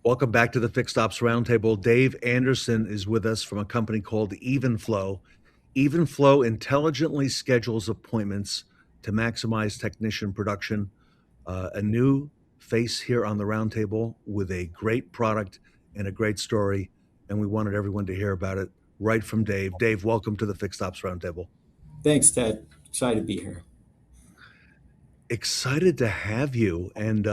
Welcome back to the Fixed Ops Roundtable. Dave Anderson is with us from a company called Evenflow. Evenflow intelligently schedules appointments to maximize technician production. A new face here on the Roundtable with a great product and a great story, and we wanted everyone to hear about it right from Dave. Dave, welcome to the Fixed Ops Roundtable. Thanks, Ted. Excited to be here. Excited to have you, and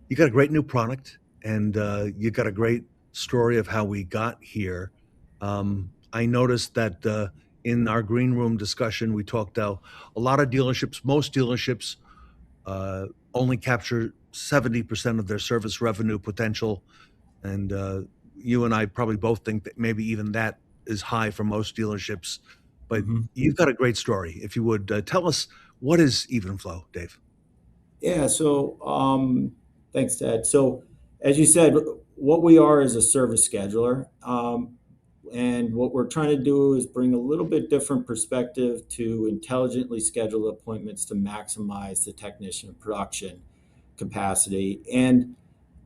you got a great new product, and you got a great story of how we got here. I noticed that in our green room discussion, we talked how a lot of dealerships, most dealerships, only capture 70% of their service revenue potential, and you and I probably both think that maybe even that is high for most dealerships. But hmm you've got a great story. If you would tell us, what is Evenflow, Dave? Yeah, thanks, Ted. So, as you said, what we are is a service scheduler. And what we're trying to do is bring a little bit different perspective to intelligently schedule appointments to maximize the technician production capacity. And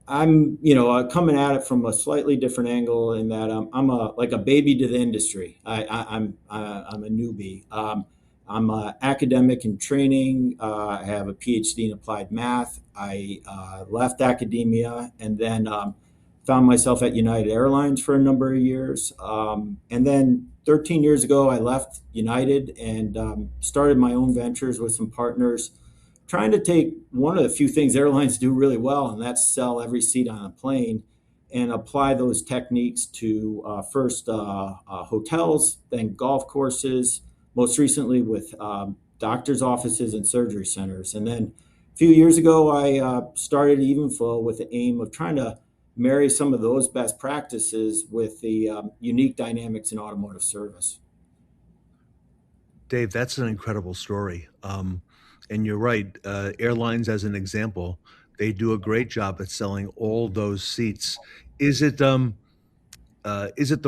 coming at it from a slightly different angle in that I'm a like a baby to the industry. I'm a newbie. I'm an academic in training. I have a PhD in applied math. I left academia and then found myself at United Airlines for a number of years. And then 13 years ago, I left United and started my own ventures with some partners, trying to take one of the few things airlines do really well, and that's sell every seat on a plane, and apply those techniques to first hotels, then golf courses, most recently with doctors' offices and surgery centers. And then a few years ago, I started Evenflow with the aim of trying to marry some of those best practices with the unique dynamics in automotive service. Dave, that's an incredible story. And you're right. Airlines, as an example, they do a great job at selling all those seats. Is it the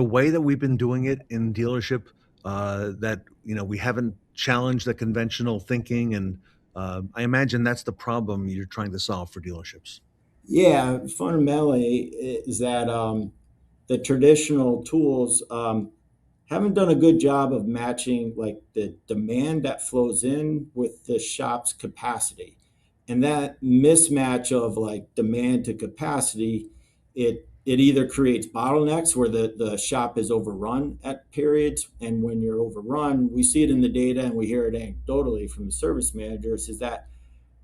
way that we've been doing it in dealership that we haven't challenged the conventional thinking? And I imagine that's the problem you're trying to solve for dealerships. Yeah, fundamentally is that the traditional tools haven't done a good job of matching like the demand that flows in with the shop's capacity. And that mismatch of like demand to capacity, it either creates bottlenecks where the shop is overrun at periods. And when you're overrun, we see it in the data and we hear it anecdotally from the service managers, is that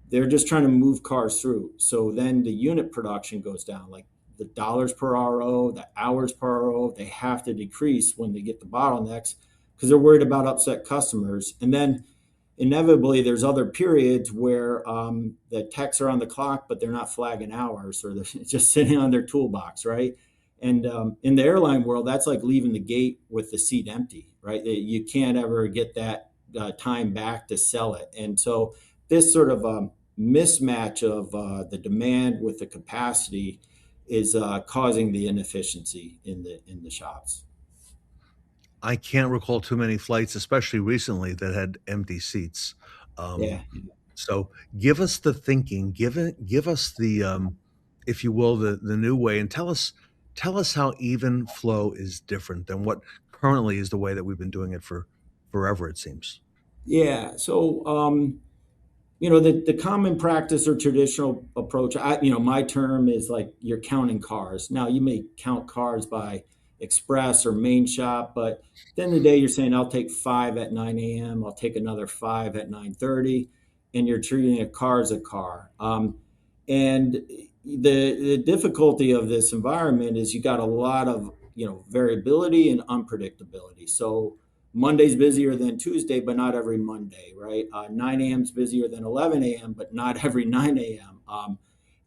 they're just trying to move cars through. So then the unit production goes down, like the dollars per RO, the hours per RO, they have to decrease when they get the bottlenecks because they're worried about upset customers. And then inevitably, there's other periods where the techs are on the clock, but they're not flagging hours or they're just sitting on their toolbox, right? And in the airline world, that's like leaving the gate with the seat empty, right? You can't ever get that time back to sell it. And so this sort of mismatch of the demand with the capacity is causing the inefficiency in the shops. I can't recall too many flights, especially recently, that had empty seats. Yeah. Um, so give us the thinking, give us the, if you will, the new way, and tell us how even flow is different than what currently is the way that we've been doing it for forever, it seems. Yeah. So, the common practice or traditional approach, my term is like you're counting cars. Now, you may count cars by express or main shop, but at the end of the day, you're saying, I'll take five at 9 a.m., I'll take another five at 9:30, and you're treating a car as a car. And the difficulty of this environment is you got a lot of, variability and unpredictability. So, Monday's busier than Tuesday, but not every Monday, right? 9 a.m. is busier than 11 a.m., but not every 9 a.m.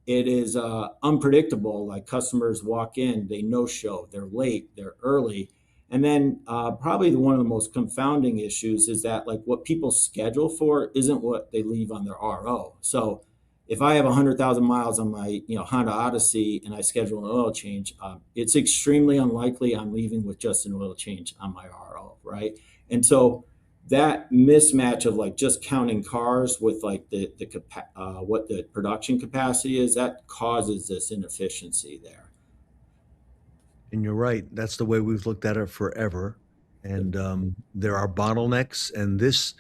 It is unpredictable. Like customers walk in, they no show, they're late, they're early. And then probably one of the most confounding issues is that like what people schedule for isn't what they leave on their RO. So if I have 100,000 miles on my Honda Odyssey and I schedule an oil change, it's extremely unlikely I'm leaving with just an oil change on my RO, right? And so that mismatch of like just counting cars with like what the production capacity is, that causes this inefficiency there. And you're right. That's the way we've looked at it forever. Yep. And there are bottlenecks. And this,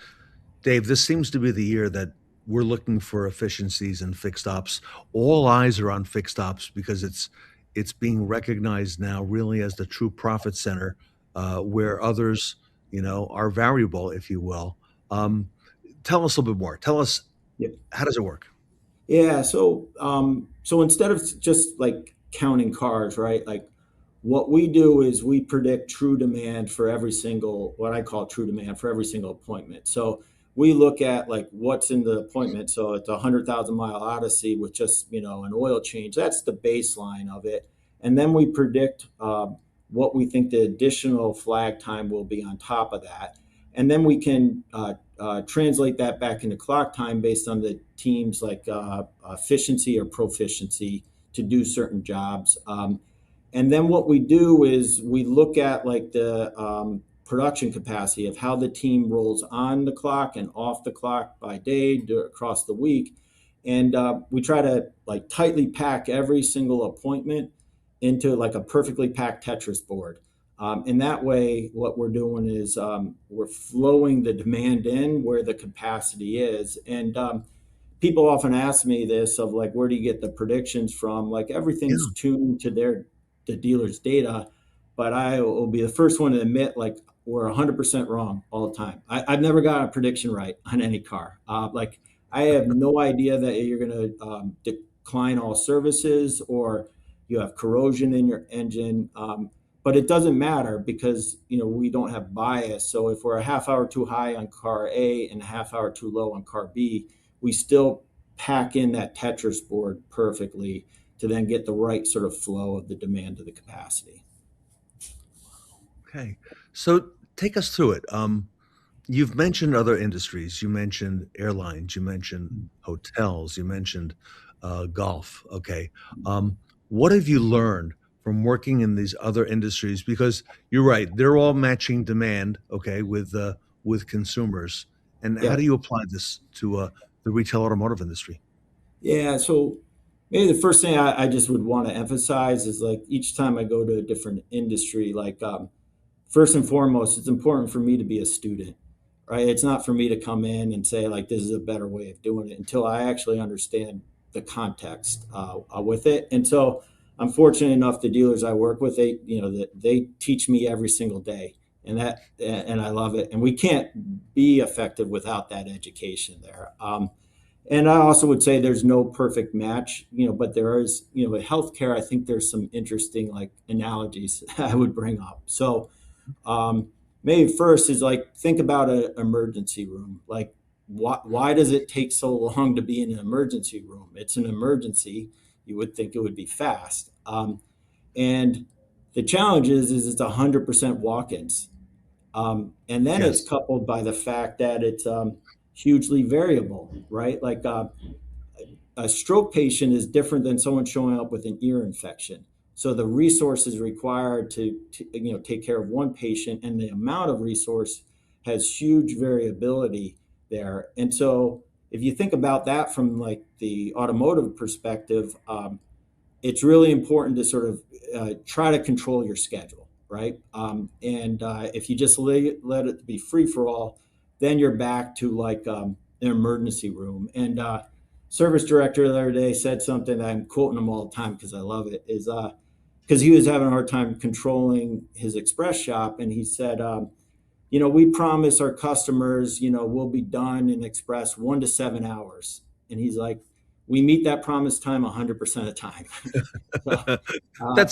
Dave, this seems to be the year that we're looking for efficiencies and fixed ops. All eyes are on fixed ops because it's being recognized now really as the true profit center, where others, are variable, if you will. Um, Tell us a little bit more. Tell us, Yep. how does it work? Yeah, so instead of just like counting cars, right? Like what we do is we predict true demand for every single, what I call true demand for every single appointment. So we look at like what's in the appointment. So it's a 100,000 mile odyssey with just, an oil change. That's the baseline of it. And then we predict what we think the additional flag time will be on top of that. And then we can translate that back into clock time based on the team's like efficiency or proficiency to do certain jobs. And then what we do is we look at like the production capacity of how the team rolls on the clock and off the clock by day across the week. And we try to like tightly pack every single appointment into like a perfectly packed Tetris board. And that way, what we're doing is we're flowing the demand in where the capacity is. And people often ask me this of like, where do you get the predictions from? Like everything's Yeah. tuned to the dealer's data, but I will be the first one to admit like we're 100% wrong all the time. I've never got a prediction right on any car. Like I have no idea that you're going to decline all services or you have corrosion in your engine. But it doesn't matter because we don't have bias. So if we're a half hour too high on car A and a half hour too low on car B, we still pack in that Tetris board perfectly to then get the right sort of flow of the demand to the capacity. Okay. So take us through it. You've mentioned other industries. You mentioned airlines. You mentioned hotels. You mentioned golf. Okay. What have you learned from working in these other industries? Because you're right, they're all matching demand. Okay, with consumers. And how Yeah. do you apply this to the retail automotive industry? Yeah. So maybe the first thing I just would want to emphasize is like each time I go to a different industry, like first and foremost, it's important for me to be a student, right? It's not for me to come in and say like this is a better way of doing it until I actually understand the context with it. And so I'm fortunate enough the dealers I work with, they teach me every single day, and I love it. And we can't be effective without that education there. And I also would say there's no perfect match, but there is, with healthcare, I think there's some interesting like analogies I would bring up. So um, maybe first is like think about an emergency room. Like why does it take so long to be in an emergency room? It's an emergency. You would think it would be fast. And the challenge is it's 100% walk-ins. And then it's Yes. coupled by the fact that it's hugely variable, right? Like a stroke patient is different than someone showing up with an ear infection. So the resources required to take care of one patient and the amount of resource has huge variability there. And so if you think about that from like the automotive perspective, it's really important to sort of try to control your schedule, right? And if you just let it be free for all, then you're back to like an emergency room. And service director the other day said something that I'm quoting him all the time because I love it. Is because he was having a hard time controlling his express shop, and he said, we promise our customers, we'll be done in express 1 to 7 hours, and he's like, we meet that promise time 100% of the time. So, uh,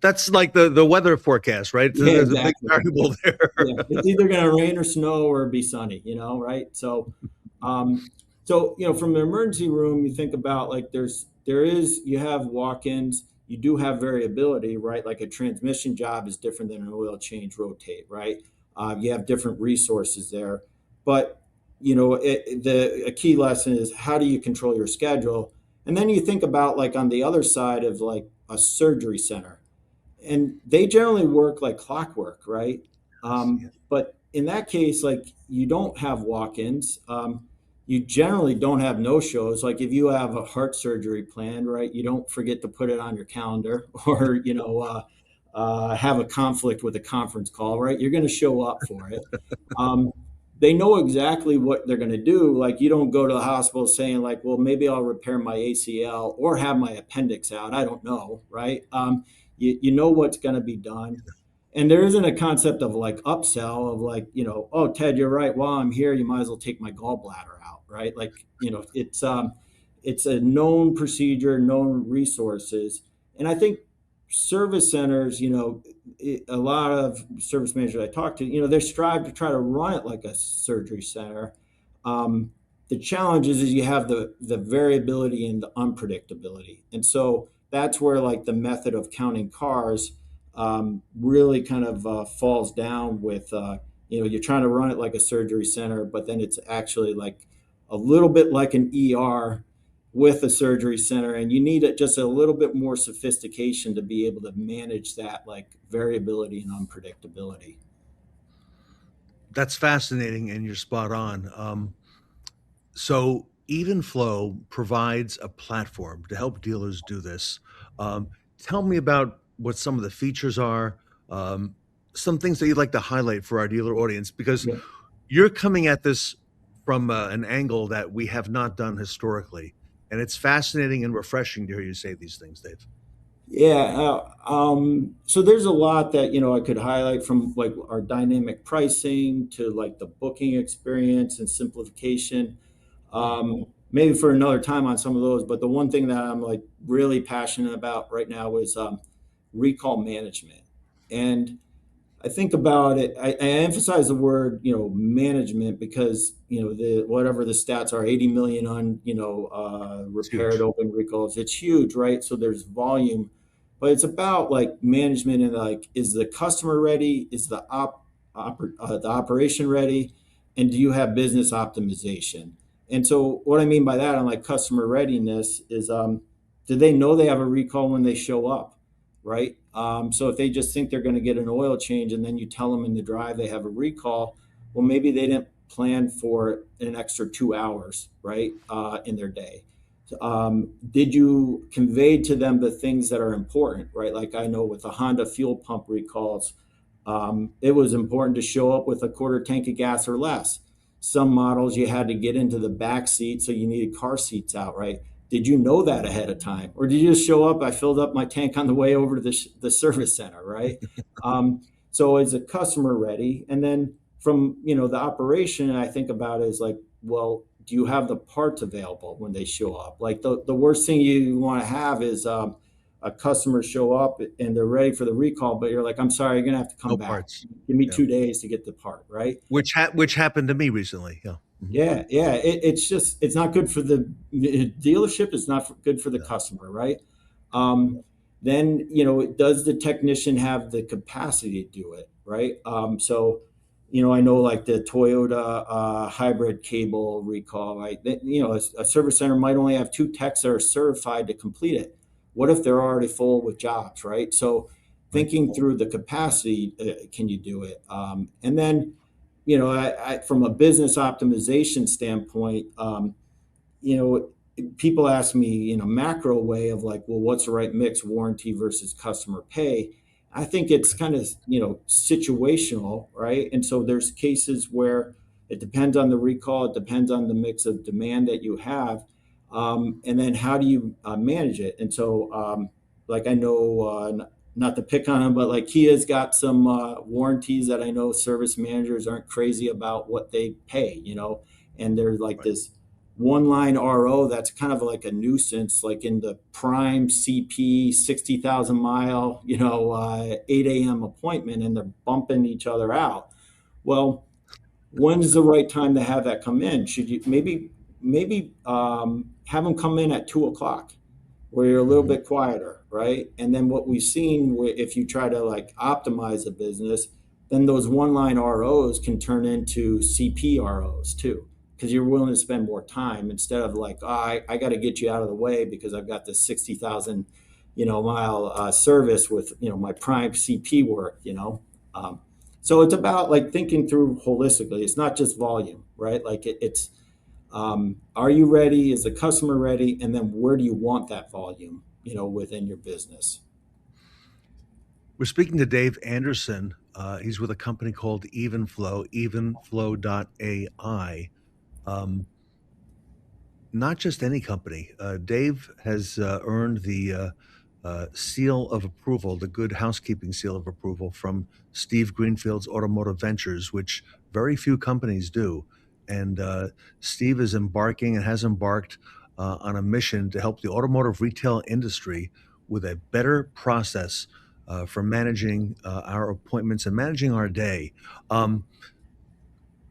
That's like the weather forecast, right? So yeah, there's a big exactly. variable there. Yeah, it's either going to rain or snow or be sunny, right? Um, from the emergency room, you think about like you have walk-ins, you do have variability, right? Like a transmission job is different than an oil change rotate, right? You have different resources there, but a key lesson is how do you control your schedule? And then you think about like on the other side of like a surgery center, and they generally work like clockwork, right? Yes. But in that case, like you don't have walk-ins. You generally don't have no-shows. Like if you have a heart surgery planned, right, you don't forget to put it on your calendar, or have a conflict with a conference call, right? You're going to show up for it. Um, they know exactly what they're going to do. Like you don't go to the hospital saying like, well, maybe I'll repair my ACL or have my appendix out. I don't know, right? You know what's going to be done. And there isn't a concept of like upsell of like, oh, Ted, you're right. While I'm here, you might as well take my gallbladder out, right? Like, it's a known procedure, known resources. And I think service centers, a lot of service managers I talk to, they strive to try to run it like a surgery center. Um, the challenge is you have the variability and the unpredictability. And so that's where like the method of counting cars really kind of falls down with, you're trying to run it like a surgery center, but then it's actually like a little bit like an ER with a surgery center, and you need just a little bit more sophistication to be able to manage that like variability and unpredictability. That's fascinating, and you're spot on. So Evenflow provides a platform to help dealers do this. Tell me about what some of the features are, um, some things that you'd like to highlight for our dealer audience, because Yeah, you're coming at this from an angle that we have not done historically. And it's fascinating and refreshing to hear you say these things, Dave. yeah. So there's a lot that I could highlight from like our dynamic pricing to like the booking experience and simplification. Maybe for another time on some of those, but the one thing that I'm like really passionate about right now is recall management. And I think about it. I emphasize the word, management because the whatever the stats are, 80 million on It's repaired huge. open recalls. It's huge, right? So there's volume, but it's about like management and like is the customer ready? Is the operation ready? And do you have business optimization? And so what I mean by that on like customer readiness is do they know they have a recall when they show up? Right? So if they just think they're going to get an oil change and then you tell them in the drive they have a recall, well, maybe they didn't plan for an extra 2 hours, right, in their day. Did you convey to them the things that are important, right? Like I know with the Honda fuel pump recalls, it was important to show up with a quarter tank of gas or less. Some models you had to get into the back seat, so you needed car seats out, right? Did you know that ahead of time, or did you just show up? I filled up my tank on the way over to the service center, right? So is a customer ready? And then from the operation, I think about it is like, well, do you have the parts available when they show up? Like the worst thing you want to have is a customer show up and they're ready for the recall, but you're like, I'm sorry, you're gonna have to come No back. parts. Give me Yeah. 2 days to get the part, right? Which happened to me recently. Yeah. Mhm. Yeah, yeah. It's just it's not good for the dealership. It's not good for the Yeah. customer, right? Um, then does the technician have the capacity to do it, right? So I know like the Toyota hybrid cable recall, right? A service center might only have two techs that are certified to complete it. What if they're already full with jobs, right? So Right. thinking through the capacity, can you do it? And then from a business optimization standpoint, you know, people ask me in a macro way of like, well, what's the right mix, warranty versus customer pay? I think it's Right. kind of, situational, right? And so there's cases where it depends on the recall, it depends on the mix of demand that you have. And then how do you manage it? And so, like, I know, not to pick on them, but like Kia's got some warranties that I know service managers aren't crazy about what they pay, and there's like Right. this one line RO that's kind of like a nuisance, like in the prime CP 60,000 mile, 8 a.m. appointment, and they're bumping each other out. Well, when's the right time to have that come in? Should you maybe have them come in at 2 o'clock where you're a little Mhm. bit quieter, right? And then what we've seen, if you try to like optimize a business, then those one line ROs can turn into CP ROs too, because you're willing to spend more time instead of like, oh, I got to get you out of the way because I've got this 60,000, mile service with, my prime CP work, Um, so it's about like thinking through holistically. It's not just volume, right? Like it's are you ready? Is the customer ready? And then where do you want that volume, within your business? We're speaking to Dave Anderson. He's with a company called Evenflow, evenflow.ai. Um, Not just any company. Dave has earned the seal of approval, the Good Housekeeping seal of approval from Steve Greenfield's Automotive Ventures, which very few companies do. And Steve is embarking and has embarked on a mission to help the automotive retail industry with a better process for managing our appointments and managing our day. Um,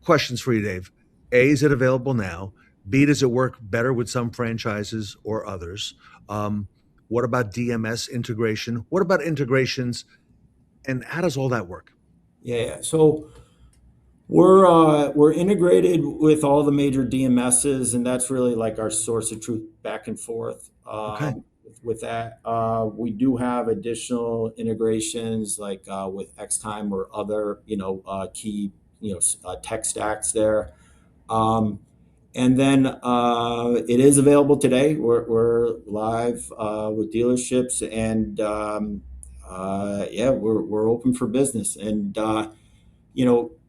Questions for you, Dave. A, is it available now? B, does it work better with some franchises or others? What about DMS integration? What about integrations? And how does all that work? Yeah. So we're integrated with all the major DMSs, and that's really like our source of truth back and forth. Okay, With that, we do have additional integrations like with Xtime or other key tech stacks there. Um, and then it is available today. We're live with dealerships, and yeah, we're open for business. And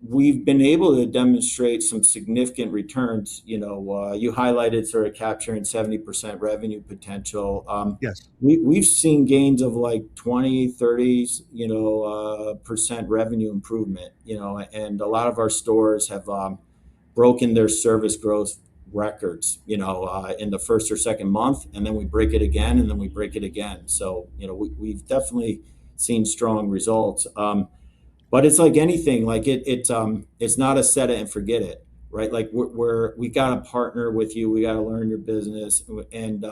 we've been able to demonstrate some significant returns. You highlighted sort of capturing 70% revenue potential. yes. We've seen gains of like 20, 30, percent revenue improvement, and a lot of our stores have broken their service growth records, in the first or second month, and then we break it again, and then we break it again. So, we've definitely seen strong results. But it's like anything, like it's not a set it and forget it, right? Like we got to partner with you, we got to learn your business, and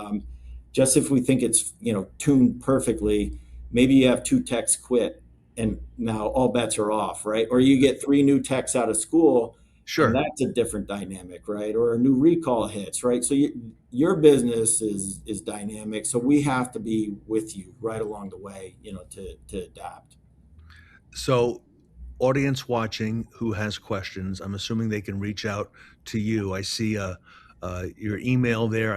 just if we think it's tuned perfectly, maybe you have two techs quit, and now all bets are off, right? Or you get three new techs out of school, and Sure. that's a different dynamic, right? Or a new recall hits, right? So your business is dynamic, so we have to be with you right along the way, to adapt. So, audience watching who has questions, I'm assuming they can reach out to you. I see your email there.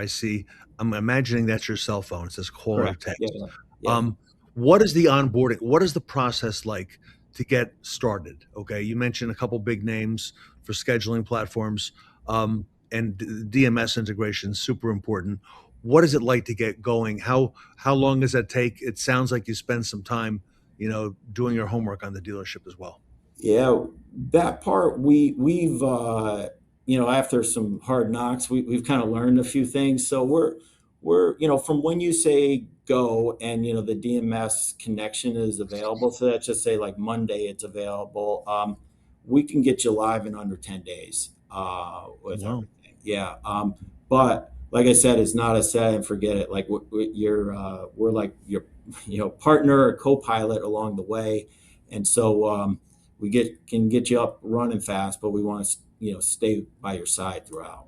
I'm imagining that's your cell phone. It says call or Correct. Yeah. text. Yeah. Um, what is the onboarding? What is the process like to get started? Okay, you mentioned a couple big names for scheduling platforms, and DMS integration, super important. What is it like to get going? How long does that take? It sounds like you spend some time, doing your homework on the dealership as well. Yeah, that part we've after some hard knocks, we've kind of learned a few things. So we're from when you say go and the DMS connection is available. So let's just say like Monday it's available. We can get you live in under 10 days with Wow. everything. Yeah. But like I said, it's not a set and forget it. Like we're like your partner or co-pilot along the way, and so. We can get you up running fast, but we want to stay by your side throughout.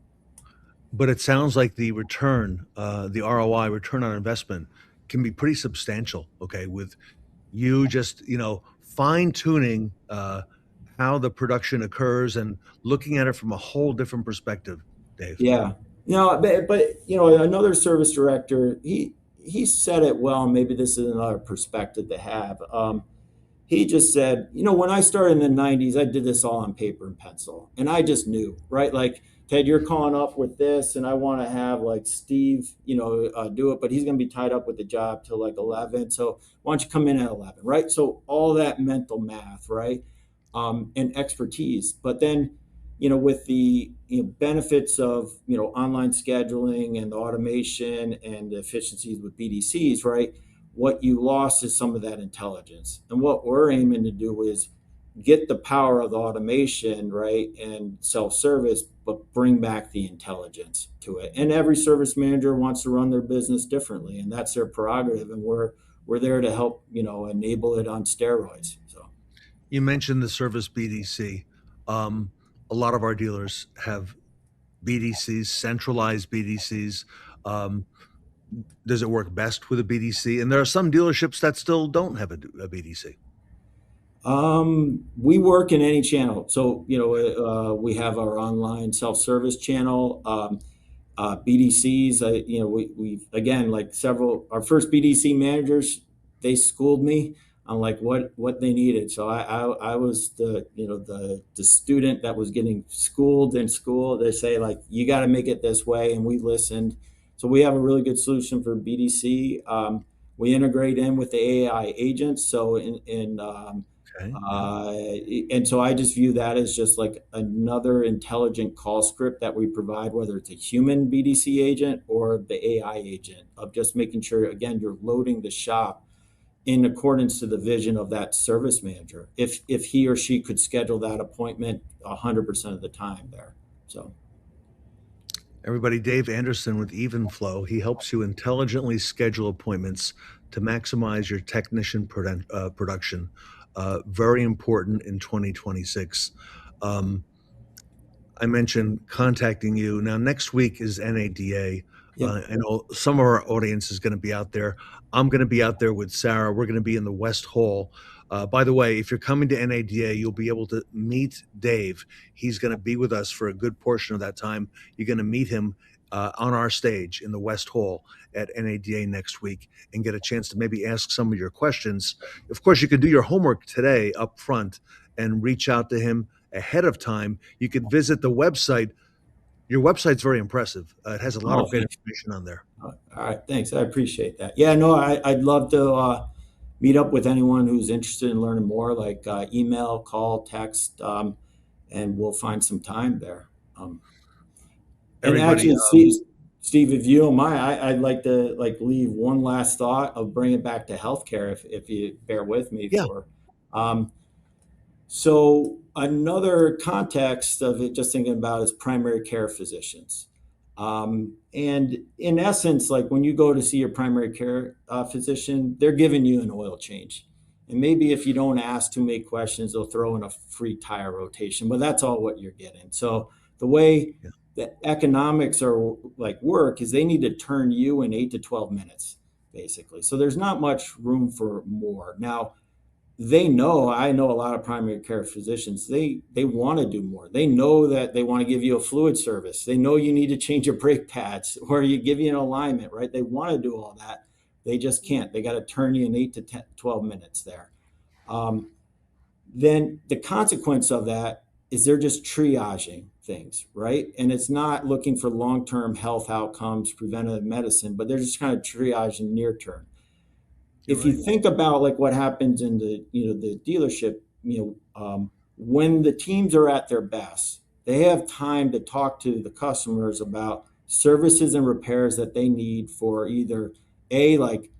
But it sounds like the ROI, return on investment, can be pretty substantial. Okay, with you just fine tuning how the production occurs and looking at it from a whole different perspective, Dave. Yeah, no, but another service director, he said it well. Maybe this is another perspective to have. He just said, when I started in the 90s, I did this all on paper and pencil. And I just knew, right? Like, Ted, you're calling up with this, and I want to have like Steve, do it, but he's going to be tied up with the job till like 11. So why don't you come in at 11, right? So all that mental math, right? And expertise. But then, with the benefits of, online scheduling and the automation and the efficiencies with BDCs, right? What you lost is some of that intelligence. And what we're aiming to do is get the power of the automation, right, and self-service, but bring back the intelligence to it. And every service manager wants to run their business differently, and that's their prerogative. And we're there to help, enable it on steroids. So You mentioned the service BDC. Um, a lot of our dealers have BDCs, centralized BDCs. Um, does it work best with a BDC? And there are some dealerships that still don't have a BDC. we work in any channel. So, we have our online self-service channel. BDCs, we've again, like several, our first BDC managers, they schooled me like what they needed. So I was the, the student that was getting schooled in school. They say like, you got to make it this way, and we listened. So we have a really good solution for BDC. We integrate in with the AI agents. So Okay. Yeah. uh, and so I just view that as just like another intelligent call script that we provide, whether it's a human BDC agent or the AI agent, of just making sure, again, you're loading the shop in accordance to the vision of that service manager. If he or she could schedule that appointment 100% of the time there. So, Everybody, Dave Anderson with Evenflow. He helps you intelligently schedule appointments to maximize your technician production. Very important in 2026. Um, I mentioned contacting you. Now, next week is NADA. yep. I know some of our audience is going to be out there. I'm going to be out there with Sarah. We're going to be in the West Hall. By the way, if you're coming to NADA, you'll be able to meet Dave. He's going to be with us for a good portion of that time. You're going to meet him on our stage in the West Hall at NADA next week and get a chance to maybe ask some of your questions. Of course, you could do your homework today up front and reach out to him ahead of time. You could visit the website. Your website's very impressive. It has a lot Oh, of great thanks. information on there. All right, thanks. I appreciate that. Yeah, no, I'd love to meet up with anyone who's interested in learning more, like email, call, text, and we'll find some time there. Um, And Everybody, actually, Steve, if you don't mind, I'd like to like leave one last thought of bring it back to healthcare, if you bear with me yeah, for. Um, so another context of it, just thinking about, is primary care physicians. And in essence, like when you go to see your primary care physician, they're giving you an oil change. And maybe if you don't ask too many questions, they'll throw in a free tire rotation, but that's all what you're getting. So the way yeah, the economics are like work is they need to turn you in 8 to 12 minutes, basically. So there's not much room for more. Now, they know, I know a lot of primary care physicians, they want to do more. They know that they want to give you a fluid service. They know you need to change your brake pads or you give you an alignment, right? They want to do all that. They just can't. They got to turn you in 8 to 10, 12 minutes there. um, then the consequence of that is they're just triaging things, right? And it's not looking for long-term health outcomes, preventative medicine, but they're just kind of triaging near term. you're If you right. think about like what happens in the, the dealership, when the teams are at their best, they have time to talk to the customers about services and repairs that they need for either a like,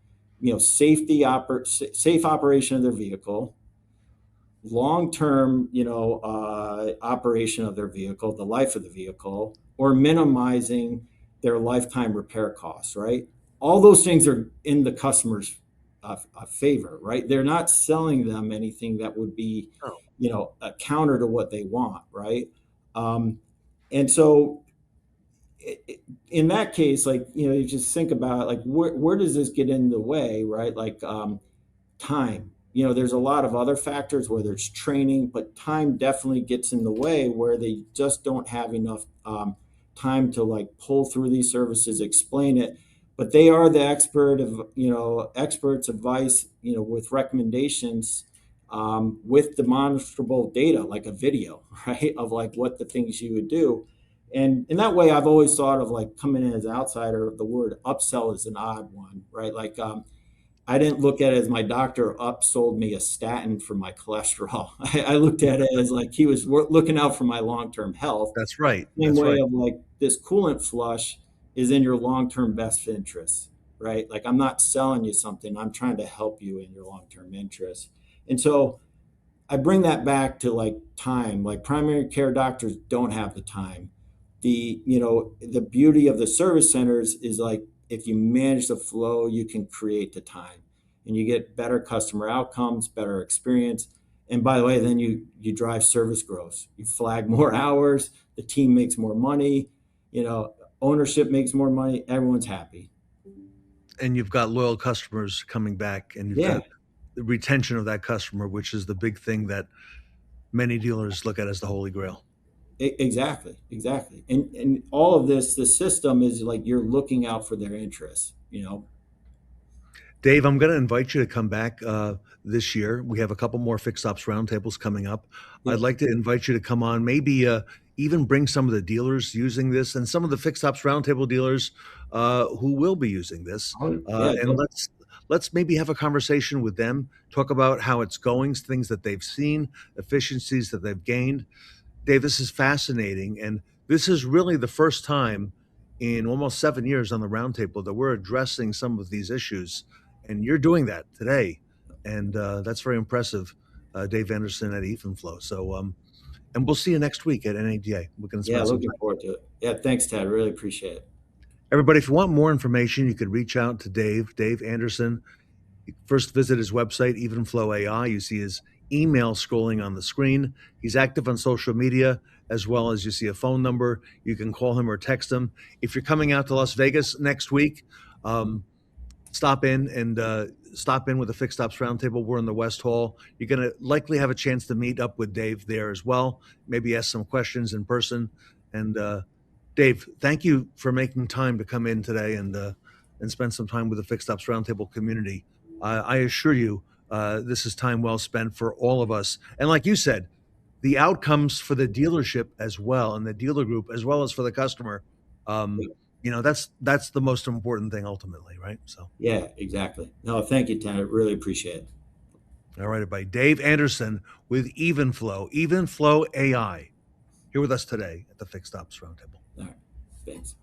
safe operation of their vehicle, long-term, operation of their vehicle, the life of the vehicle, or minimizing their lifetime repair costs, right? All those things are in the customer's favor, right? They're not selling them anything that would be, Oh, a counter to what they want, right? Um, and so in that case, like, you just think about like, where does this get in the way, right? Like, time. There's a lot of other factors, whether it's training, but time definitely gets in the way where they just don't have enough time to like pull through these services, explain it. But they are the experts advice, with recommendations, with demonstrable data, like a video, right, of like what the things you would do. And in that way, I've always thought of like coming in as an outsider, the word upsell is an odd one, right? Like, I didn't look at it as my doctor upsold me a statin for my cholesterol. I looked at it as like he was looking out for my long-term health. that's right. Same That's way right. of like, this coolant flush is in your long-term best interest, right? Like, I'm not selling you something. I'm trying to help you in your long-term interest. And so I bring that back to like time. Like, primary care doctors don't have the time. The beauty of the service centers is like, if you manage the flow, you can create the time, and you get better customer outcomes, better experience. And by the way, then you drive service growth. You flag more hours, the team makes more money, ownership makes more money, everyone's happy. And you've got loyal customers coming back, and you've Yeah. got the retention of that customer, which is the big thing that many dealers look at as the holy grail. Exactly, exactly. And all of this, the system is like, you're looking out for their interests. Dave, I'm going to invite you to come back this year. We have a couple more Fixed Ops roundtables coming up. I'd Yep. like to invite you to come on, maybe even bring some of the dealers using this and some of the Fixed Ops roundtable dealers who will be using this, Oh, yeah. and let's maybe have a conversation with them, talk about how it's going, things that they've seen, efficiencies that they've gained. Dave, this is fascinating. And this is really the first time in almost 7 years on the roundtable that we're addressing some of these issues. And you're doing that today. And that's very impressive, Dave Anderson at Evenflow. So, and we'll see you next week at NADA. We're going to Yeah, spend some looking time. forward to it. Yeah, thanks, Ted. Really appreciate it. Everybody, if you want more information, you could reach out to Dave Anderson. First, visit his website, Evenflow AI. You see his email scrolling on the screen. He's active on social media, as well as you see a phone number. You can call him or text him. If you're coming out to Las Vegas next week, um, stop in with the Fixed Ops Roundtable. We're in the West Hall. You're going to likely have a chance to meet up with Dave there as well. Maybe ask some questions in person. And Dave, thank you for making time to come in today and spend some time with the Fixed Ops Roundtable community. I assure you, this is time well spent for all of us. And like you said, the outcomes for the dealership as well, and the dealer group as well as for the customer. Um, Yeah, that's the most important thing ultimately, right? So, yeah, exactly. No, thank you, Ted. I really appreciate it. all right, everybody. Dave Anderson with Evenflow AI, here with us today at the Fixed Ops Roundtable. All right. Thanks.